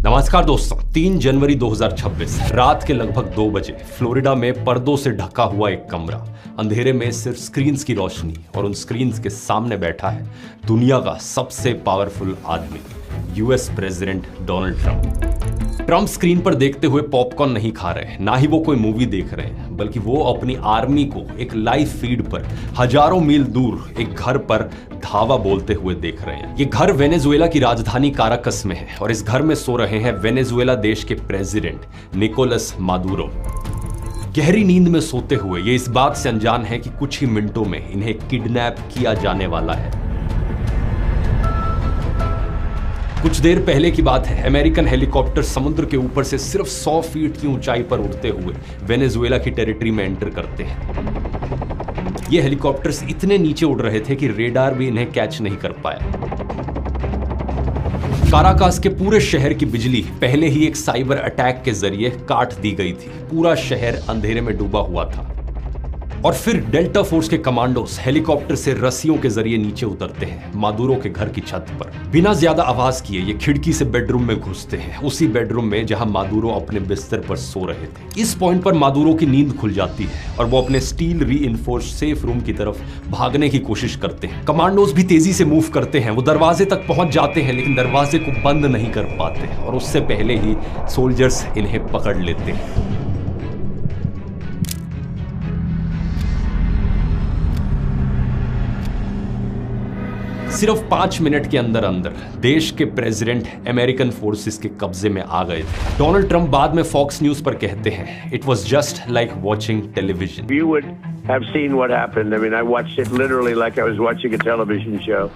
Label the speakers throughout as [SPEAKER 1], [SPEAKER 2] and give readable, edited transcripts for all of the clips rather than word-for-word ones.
[SPEAKER 1] नमस्कार दोस्तों, 3 जनवरी 2026 रात के लगभग 2 बजे फ्लोरिडा में पर्दों से ढका हुआ एक कमरा, अंधेरे में सिर्फ स्क्रीन्स की रोशनी और उन स्क्रीन्स के सामने बैठा है दुनिया का सबसे पावरफुल आदमी, US president Donald Trump. Trump screen पर देखते हुए पॉपकॉर्न नहीं खा रहे हैं, ना ही वो कोई मूवी देख रहे हैं, बल्कि वो अपनी आर्मी को एक लाइव फीड पर हजारों मील दूर एक घर पर धावा बोलते हुए देख रहे हैं। ये घर वेनेजुएला की राजधानी काराकस में है और इस घर में सो रहे हैं वेनेजुएला देश के प्रेसिडेंट निकोलस मादुरो। गहरी नींद में सोते हुए ये इस बात से अनजान है कि कुछ ही मिनटों में इन्हें किडनैप किया जाने वाला है। कुछ देर पहले की बात है, अमेरिकन हेलीकॉप्टर समुद्र के ऊपर से सिर्फ 100 फीट की ऊंचाई पर उड़ते हुए वेनेजुएला की टेरिटरी में एंटर करते हैं। ये हेलीकॉप्टर्स इतने नीचे उड़ रहे थे कि रेडार भी इन्हें कैच नहीं कर पाया। काराकास के पूरे शहर की बिजली पहले ही एक साइबर अटैक के जरिए काट दी गई थी। पूरा शहर अंधेरे में डूबा हुआ था और फिर डेल्टा फोर्स के कमांडोस हेलीकॉप्टर से रस्सियों के जरिए नीचे उतरते हैं मादुरो के घर की छत पर। बिना ज्यादा आवाज किए ये खिड़की से बेडरूम में घुसते हैं, उसी बेडरूम में जहां मादुरो अपने बिस्तर पर सो रहे थे। इस पॉइंट पर मादुरो की नींद खुल जाती है और वो अपने स्टील रीइंफोर्स्ड सेफ रूम की तरफ भागने की कोशिश करते हैं। कमांडोस भी तेजी से मूव करते हैं, वो दरवाजे तक पहुंच जाते हैं लेकिन दरवाजे को बंद नहीं कर पाते और उससे पहले ही सोल्जर्स इन्हें पकड़ लेते हैं। सिर्फ 5 मिनट के अंदर अंदर देश के प्रेसिडेंट अमेरिकन फोर्सेस के कब्जे में आ गए थे। डोनाल्ड ट्रंप बाद में फॉक्स न्यूज पर कहते हैं, it was just like watching television.
[SPEAKER 2] You would have seen what happened. I mean, I watched it literally like I was watching a television show.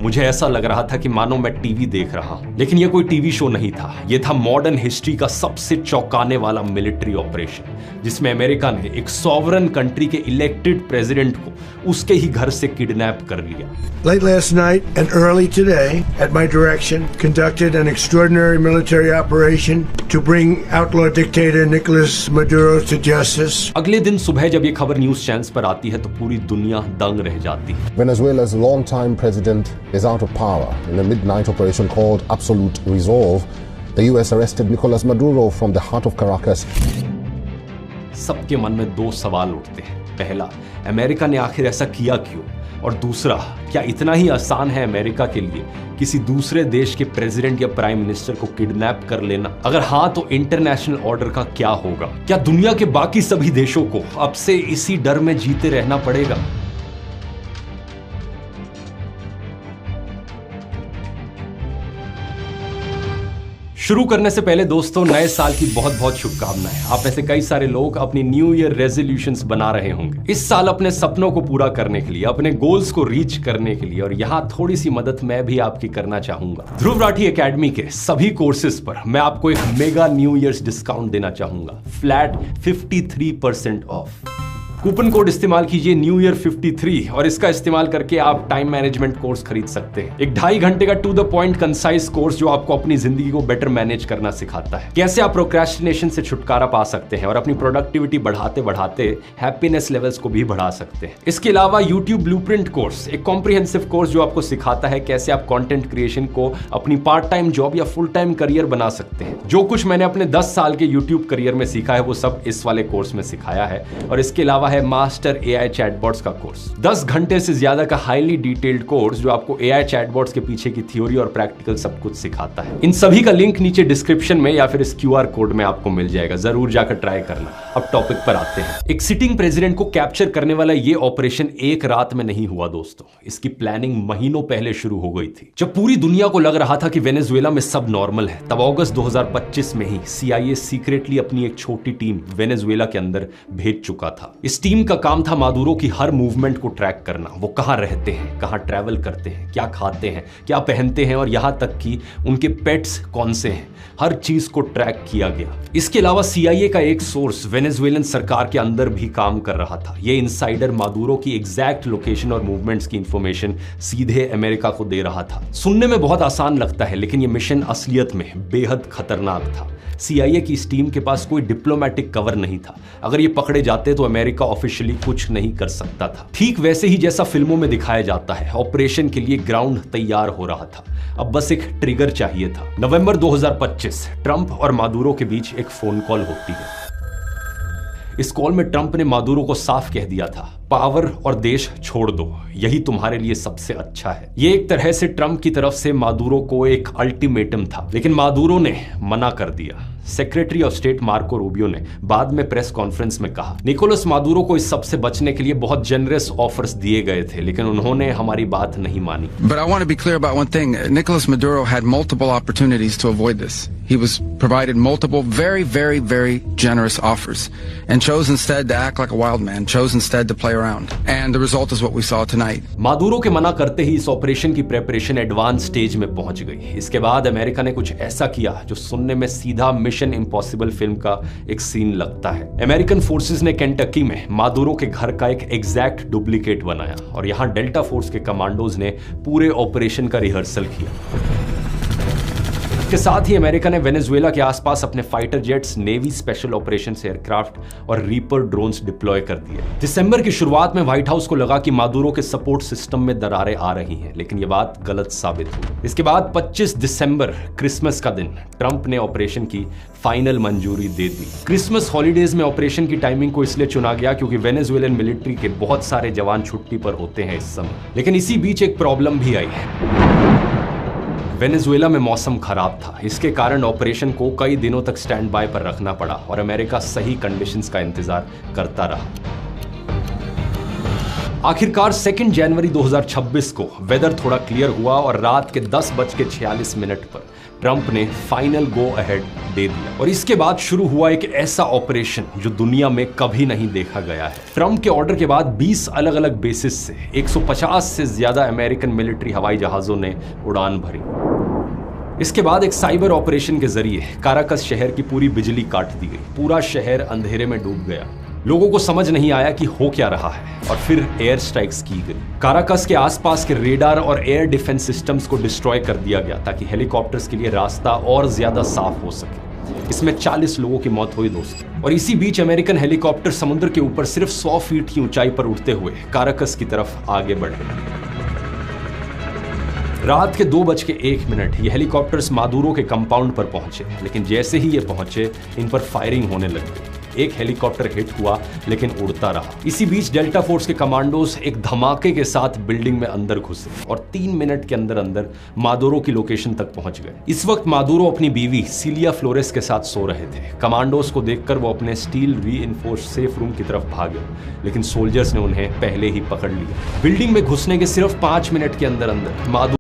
[SPEAKER 1] मुझे ऐसा लग रहा था कि मानो मैं टीवी देख रहा हूं, लेकिन यह कोई टीवी शो नहीं था। यह था मॉडर्न हिस्ट्री का सबसे चौंकाने वाला मिलिट्री ऑपरेशन, जिसमें अमेरिका ने एक सॉवरन कंट्री के इलेक्टेड प्रेसिडेंट को उसके ही घर से किडनैप कर लिया।
[SPEAKER 3] Late last night and early today, at my direction, conducted an extraordinary military operation to bring outlaw dictator Nicolas Maduro to justice.
[SPEAKER 1] अगले दिन सुबह जब ये खबर न्यूज चैनल्स पर आती है तो पूरी दुनिया दंग रह जाती है।
[SPEAKER 4] Venezuela's longtime president is out of power. In a midnight operation called Absolute Resolve, the US arrested Nicolas Maduro from the heart of Caracas.
[SPEAKER 1] सबके मन में 2 सवाल उठते हैं। पहला, अमेरिका ने आखिर ऐसा किया क्यों? और दूसरा, क्या इतना ही आसान है अमेरिका के लिए किसी दूसरे देश के प्रेसिडेंट या प्राइम मिनिस्टर को किडनैप कर लेना? अगर हाँ, तो इंटरनेशनल ऑर्डर का क्या होगा? क्या दुनिया के बाकी सभी देशों को अब से इसी डर में जीते रहना पड़ेगा? शुरू करने से पहले दोस्तों, नए साल की बहुत बहुत शुभकामनाएं। आप में से कई सारे लोग अपनी न्यू ईयर रेजोल्यूशंस बना रहे होंगे इस साल अपने सपनों को पूरा करने के लिए, अपने गोल्स को रीच करने के लिए, और यहां थोड़ी सी मदद मैं भी आपकी करना चाहूंगा। ध्रुव राठी एकेडमी के सभी कोर्सेज पर मैं आपको एक मेगा न्यू ईयर्स डिस्काउंट देना चाहूंगा, फ्लैट 53% ऑफ। कूपन कोड इस्तेमाल कीजिए न्यू ईयर 53 और इसका इस्तेमाल करके आप टाइम मैनेजमेंट कोर्स खरीद सकते हैं। एक 2.5 घंटे का to the point concise course जो आपको अपनी जिंदगी को बेटर मैनेज करना सिखाता है, कैसे आप प्रोक्रेस्टिनेशन से छुटकारा पा सकते हैं और अपनी प्रोडक्टिविटी बढ़ाते बढ़ाते हैप्पीनेस लेवल्स को भी बढ़ा सकते हैं। इसके अलावा यूट्यूब ब्लूप्रिंट कोर्स, एक कॉम्प्रिहेंसिव कोर्स जो आपको सिखाता है कैसे आप कंटेंट क्रिएशन को अपनी पार्ट टाइम जॉब या फुल टाइम करियर बना सकते हैं। जो कुछ मैंने अपने 10 साल के यूट्यूब करियर में सीखा है वो सब इस वाले कोर्स में सिखाया है। और इसके अलावा है मास्टर एआई चैटबॉट्स का कोर्स, 10 घंटे से ज्यादा का हाईली डिटेल्ड कोर्स जो आपको एआई चैटबॉट्स के पीछे की थ्योरी और प्रैक्टिकल सब कुछ सिखाता है। इन सभी का लिंक नीचे डिस्क्रिप्शन में या फिर इस क्यूआर कोड में आपको मिल जाएगा, जरूर जाकर ट्राई करना। अब टॉपिक पर आते हैं। एक सिटिंग प्रेसिडेंट को कैप्चर करने वाला ये ऑपरेशन एक रात में नहीं हुआ दोस्तों, इसकी प्लानिंग महीनों पहले शुरू हो गई थी। जब पूरी दुनिया को लग रहा था कि वेनेजुएला में सब नॉर्मल है, तब अगस्त 2025 में ही सीआईए सीक्रेटली अपनी एक छोटी टीम वेनेजुएला के अंदर भेज चुका था। इस टीम का काम था मादुरो की हर मूवमेंट को ट्रैक करना, वो कहां रहते हैं, कहां ट्रैवल करते हैं, क्या खाते हैं, क्या पहनते हैं और यहां तक कि उनके पेट्स कौन से हैं, हर चीज को ट्रैक किया गया। इसके अलावा सीआईए का एक सोर्स वेनेजुएलन सरकार के अंदर भी काम कर रहा था। ये इनसाइडर मादुरो की एग्जैक्ट लोकेशन और मूवमेंट्स की इंफॉर्मेशन सीधे अमेरिका को दे रहा था। सुनने में बहुत आसान लगता है लेकिन ये मिशन असलियत में बेहद खतरनाक था। सीआईए की इस टीम के पास कोई डिप्लोमेटिक कवर नहीं था। अगर ये पकड़े जाते तो अमेरिका ऑफिशियली कुछ नहीं कर सकता था। ठीक वैसे ही जैसा फिल्मों में दिखाया जाता है, ऑपरेशन के लिए ग्राउंड तैयार हो रहा था। अब बस एक ट्रिगर चाहिए था। नवंबर 2025 ट्रंप और मादुरो के बीच एक फोन कॉल होती है। इस कॉल में ट्रंप ने मादुरो को साफ कह दिया था, पावर और देश छोड़ दो, यही तुम्हारे लिए सबसे अच्छा है। ये एक तरह से ट्रंप की तरफ से मादुरो को एक अल्टीमेटम था, लेकिन मादुरो ने मना कर दिया। Secretary of state Marco Rubio ने बाद में प्रेस कॉन्फ्रेंस में कहा, निकोलस मादुरो को इस सब से बचने के लिए बहुत जेनरस ऑफर्स दिए गए थे, लेकिन उन्होंने हमारी बात नहीं मानी।
[SPEAKER 5] But I want to be clear about one thing. Nicolas Maduro had multiple opportunities to avoid this. He was provided multiple very, very, very generous offers and chose instead to act like a wild man, chose instead to play around. And the result is what we saw tonight.
[SPEAKER 1] Maduro के मना करते ही इस operation की preparation advance stage में पहुंच गई। इसके बाद अमेरिका ने कुछ ऐसा किया जो सुनने में सीधा मिशन इम्पॉसिबल फिल्म का एक सीन लगता है। अमेरिकन फोर्सेस ने केंटकी में मादुरो के घर का एक एग्जैक्ट डुप्लीकेट बनाया और यहां डेल्टा फोर्स के कमांडोज ने पूरे ऑपरेशन का रिहर्सल किया। इसके साथ ही अमेरिका ने वेनेजुएला के आसपास अपने fighter jets, navy special operations aircraft और रीपर ड्रोन्स डिप्लॉय कर दिए। दिसंबर की शुरुआत में व्हाइट हाउस को लगा कि मादुरो के सपोर्ट सिस्टम में दरारें आ रही हैं, लेकिन यह बात गलत साबित हुई। इसके बाद 25 दिसंबर क्रिसमस का दिन ट्रंप ने ऑपरेशन की फाइनल मंजूरी दे दी। क्रिसमस हॉलीडेज में ऑपरेशन की टाइमिंग को इसलिए चुना गया क्योंकि वेनेजुएलन मिलिट्री के बहुत सारे जवान छुट्टी पर होते हैं इस समय। लेकिन इसी बीच एक प्रॉब्लम भी आई है। वेनेजुएला में मौसम खराब था, इसके कारण ऑपरेशन को कई दिनों तक स्टैंड बाय पर रखना पड़ा और अमेरिका सही कंडीशंस का इंतजार करता रहा। आखिरकार 2 जनवरी 2026 को वेदर थोड़ा क्लियर हुआ और रात के 10:46 पर ट्रंप ने फाइनल गो अहेड दे दिया और इसके बाद शुरू हुआ एक ऐसा ऑपरेशन जो दुनिया में कभी नहीं देखा गया है। ट्रंप के ऑर्डर के बाद 20 अलग अलग बेसिस से 150 से ज्यादा अमेरिकन मिलिट्री हवाई जहाजों ने उड़ान भरी। इसके बाद एक साइबर ऑपरेशन के जरिए काराकस शहर की पूरी बिजली काट दी गई। पूरा शहर अंधेरे में डूब गया। लोगों को समझ नहीं आया कि हो क्या रहा है और फिर एयर स्ट्राइक्स की गई। काराकस के आसपास के रेडार और एयर डिफेंस सिस्टम्स को डिस्ट्रॉय कर दिया गया ताकि हेलीकॉप्टर्स के लिए रास्ता और ज्यादा साफ हो सके। इसमें 40 लोगों की मौत हुई दोस्तों। और इसी बीच अमेरिकन हेलीकॉप्टर समुद्र के ऊपर सिर्फ 100 फीट की ऊंचाई पर उड़ते हुए काराकस की तरफ आगे बढ़े। रात के 2:01 ये हेलीकॉप्टर्स मादुरो के कंपाउंड पर पहुंचे, लेकिन जैसे ही ये पहुंचे इन पर फायरिंग होने लगी। एक हेलीकॉप्टर हिट हुआ लेकिन उड़ता रहा। इसी बीच डेल्टा फोर्स के कमांडोज एक धमाके के साथ बिल्डिंग में अंदर घुसे और 3 मिनट के अंदर अंदर मादुरो की लोकेशन तक पहुंच गए। इस वक्त मादुरो अपनी बीवी सिलिया फ्लोरेस के साथ सो रहे थे। कमांडोज को देखकर वो अपने स्टील रीइंफोर्स्ड सेफ रूम की तरफ भागे, लेकिन सोल्जर्स ने उन्हें पहले ही पकड़ लिया। बिल्डिंग में घुसने के सिर्फ 5 मिनट के अंदर अंदर मादुरो